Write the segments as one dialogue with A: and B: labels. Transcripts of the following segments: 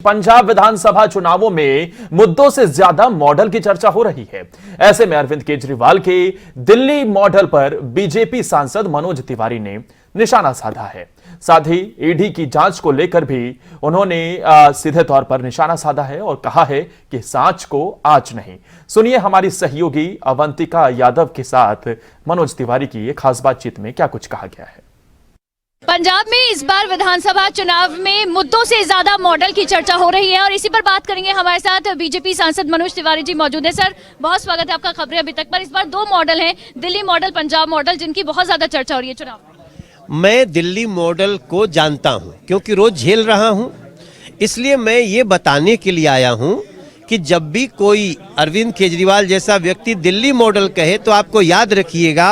A: पंजाब विधानसभा चुनावों में मुद्दों से ज्यादा मॉडल की चर्चा हो रही है। ऐसे में अरविंद केजरीवाल के दिल्ली मॉडल पर बीजेपी सांसद मनोज तिवारी ने निशाना साधा है। साथ ही ईडी की जांच को लेकर भी उन्होंने सीधे तौर पर निशाना साधा है और कहा है कि सांच को आंच नहीं। सुनिए हमारी सहयोगी अवंतिका यादव के साथ मनोज तिवारी की ये खास बातचीत में क्या कुछ कहा गया है।
B: पंजाब में इस बार विधानसभा चुनाव में मुद्दों से ज्यादा मॉडल की चर्चा हो रही है और इसी पर बात करेंगे। हमारे साथ बीजेपी सांसद मनोज तिवारी जी मौजूद हैं। सर, बहुत स्वागत है आपका खबरें अभी तक पर। इस बार दो मॉडल हैं, दिल्ली मॉडल, पंजाब मॉडल, जिनकी बहुत ज्यादा चर्चा हो रही है चुनाव में।
C: मैं दिल्ली मॉडल को जानता हूं क्योंकि रोज झेल रहा हूं, इसलिए मैं ये बताने के लिए आया हूं कि जब भी कोई अरविंद केजरीवाल जैसा व्यक्ति दिल्ली मॉडल कहे तो आपको याद रखिएगा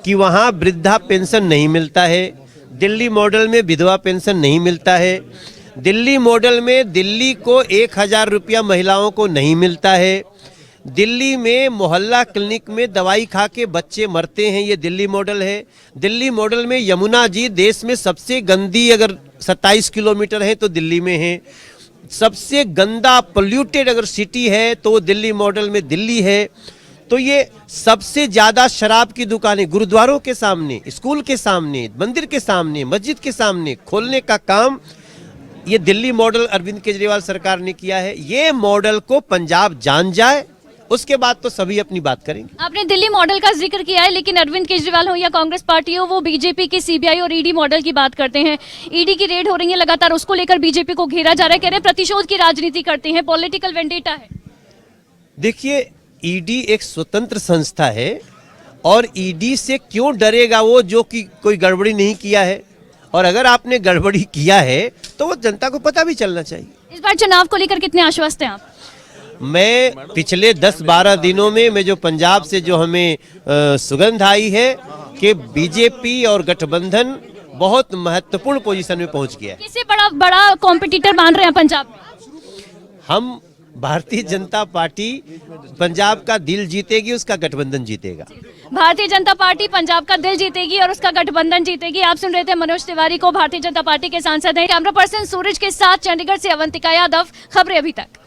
C: कि वहां वृद्धा पेंशन नहीं मिलता है, दिल्ली मॉडल में विधवा पेंशन नहीं मिलता है, दिल्ली मॉडल में दिल्ली को 1000 रुपया महिलाओं को नहीं मिलता है, दिल्ली में मोहल्ला क्लिनिक में दवाई खा के बच्चे मरते हैं, ये दिल्ली मॉडल है। दिल्ली मॉडल में यमुना जी देश में सबसे गंदी अगर 27 किलोमीटर है तो दिल्ली में है, सबसे गंदा पोल्यूटेड अगर सिटी है तो दिल्ली मॉडल में दिल्ली है। तो ये सबसे ज्यादा शराब की दुकानें गुरुद्वारों के सामने, स्कूल के सामने, मंदिर के सामने, मस्जिद के सामने खोलने का काम ये दिल्ली मॉडल अरविंद केजरीवाल सरकार ने किया है। ये मॉडल को पंजाब जान जाए, उसके बाद तो सभी अपनी बात करेंगे।
B: आपने दिल्ली मॉडल का जिक्र किया है, लेकिन अरविंद केजरीवाल हो या कांग्रेस पार्टी हो, वो बीजेपी के सीबीआई और ईडी मॉडल की बात करते हैं। ईडी की रेड हो रही है लगातार, उसको लेकर बीजेपी को घेरा जा रहा है, कह रहे हैं प्रतिशोध की राजनीति करते हैं, पॉलिटिकल वेंडेटा है।
C: देखिए, ईडी एक स्वतंत्र संस्था है और ईडी से क्यों डरेगा वो जो कि कोई गड़बड़ी नहीं किया है, और अगर आपने गड़बड़ी किया है तो वो जनता को पता भी चलना चाहिए।
B: इस बार चुनाव को लेकर कितने आश्वस्त हैं आप?
C: मैं पिछले 10-12 दिनों में मैं जो पंजाब से जो हमें सुगंध आई है कि बीजेपी और गठबंधन बहुत महत्वपूर्ण पोजीशन में पहुंच गया है।
B: किसे बड़ा कॉम्पिटिटर मान रहे हैं पंजाब में?
C: हम भारतीय जनता पार्टी पंजाब का दिल जीतेगी, उसका गठबंधन जीतेगा।
B: भारतीय जनता पार्टी पंजाब का दिल जीतेगी और उसका गठबंधन जीतेगी। आप सुन रहे थे मनोज तिवारी को, भारतीय जनता पार्टी के सांसद हैं। कैमरा पर्सन सूरज के साथ चंडीगढ़ से अवंतिका यादव, खबरें अभी तक।